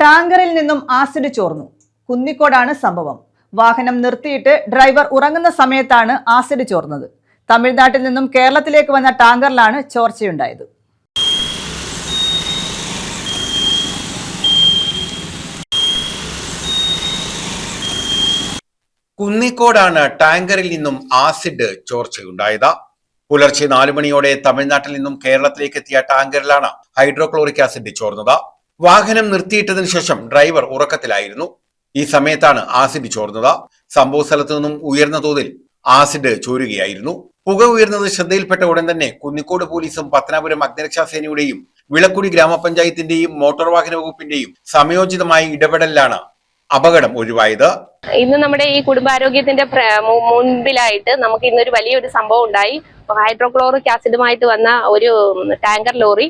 ടാങ്കറിൽ നിന്നും ആസിഡ് ചോർന്നു. കുന്നിക്കോടാണ് സംഭവം. വാഹനം നിർത്തിയിട്ട് ഡ്രൈവർ ഉറങ്ങുന്ന സമയത്താണ് ആസിഡ് ചോർന്നത്. തമിഴ്നാട്ടിൽ നിന്നും കേരളത്തിലേക്ക് വന്ന ടാങ്കറിലാണ് ചോർച്ചയുണ്ടായത്. കുന്നിക്കോടാണ് ടാങ്കറിൽ നിന്നും ആസിഡ് ചോർച്ചയുണ്ടായത്. പുലർച്ചെ 4 മണിയോടെ തമിഴ്നാട്ടിൽ നിന്നും കേരളത്തിലേക്ക് എത്തിയ ടാങ്കറിലാണ് ഹൈഡ്രോക്ലോറിക് ആസിഡ് ചോർന്നത്. വാഹനം നിർത്തിയിട്ടതിനു ശേഷം ഡ്രൈവർ ഉറക്കത്തിലായിരുന്നു. ഈ സമയത്താണ് ആസിഡ് ചോർന്നത്. സംഭവ സ്ഥലത്തു നിന്നും ഉയർന്ന തോതിൽ ആസിഡ് ചോരുകയായിരുന്നു. പുക ഉയർന്നത് ശ്രദ്ധയിൽപ്പെട്ട ഉടൻ തന്നെ കുന്നിക്കോട് പോലീസും പത്തനാപുരം അഗ്നിരക്ഷാസേനയുടെയും വിളക്കുടി ഗ്രാമപഞ്ചായത്തിന്റെയും മോട്ടോർ വാഹന വകുപ്പിന്റെയും സമയോചിതമായ ഇടപെടലാണ് അപകടം ഒഴിവായത്. ഇന്ന് നമ്മുടെ ഈ കുടുംബാരോഗ്യത്തിന്റെ മുൻപിലായിട്ട് നമുക്ക് ഇന്നൊരു വലിയൊരു സംഭവം ഉണ്ടായി. ഹൈഡ്രോക്ലോറിക് ആസിഡുമായിട്ട് വന്ന ഒരു ടാങ്കർ ലോറി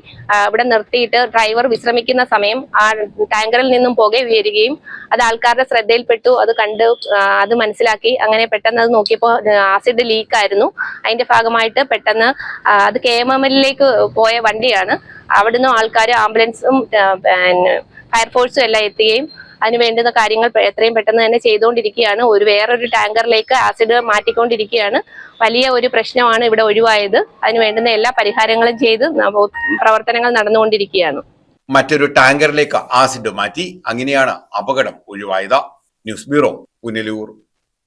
ഇവിടെ നിർത്തിയിട്ട് ഡ്രൈവർ വിശ്രമിക്കുന്ന സമയം ആ ടാങ്കറിൽ നിന്നും പുക ഉയരുകയും അത് ആൾക്കാരുടെ ശ്രദ്ധയിൽപ്പെട്ടു. അത് കണ്ട് അത് മനസ്സിലാക്കി അങ്ങനെ പെട്ടെന്ന് അത് നോക്കിയപ്പോൾ ആസിഡ് ലീക്ക് ആയിരുന്നു. അതിന്റെ ഭാഗമായിട്ട് പെട്ടെന്ന് അത് KMMലേക്ക് പോയ വണ്ടിയാണ്. അവിടുന്ന് ആൾക്കാർ ആംബുലൻസും ഫയർഫോഴ്സും എല്ലാം എത്തുകയും അതിന് വേണ്ടുന്ന കാര്യങ്ങൾ എത്രയും പെട്ടെന്ന് തന്നെ ചെയ്തുകൊണ്ടിരിക്കുകയാണ്. വേറൊരു ടാങ്കറിലേക്ക് ആസിഡ് മാറ്റിക്കൊണ്ടിരിക്കുകയാണ്. വലിയ ഒരു പ്രശ്നമാണ് ഇവിടെ ഒഴിവായത്. അതിന് വേണ്ടുന്ന എല്ലാ പരിഹാരങ്ങളും ചെയ്ത് പ്രവർത്തനങ്ങൾ നടന്നുകൊണ്ടിരിക്കുകയാണ്. മറ്റൊരു ടാങ്കറിലേക്ക് ആസിഡ് മാറ്റി. അങ്ങനെയാണ് അപകടം ഒഴിവായത്. News bureau, Punalur.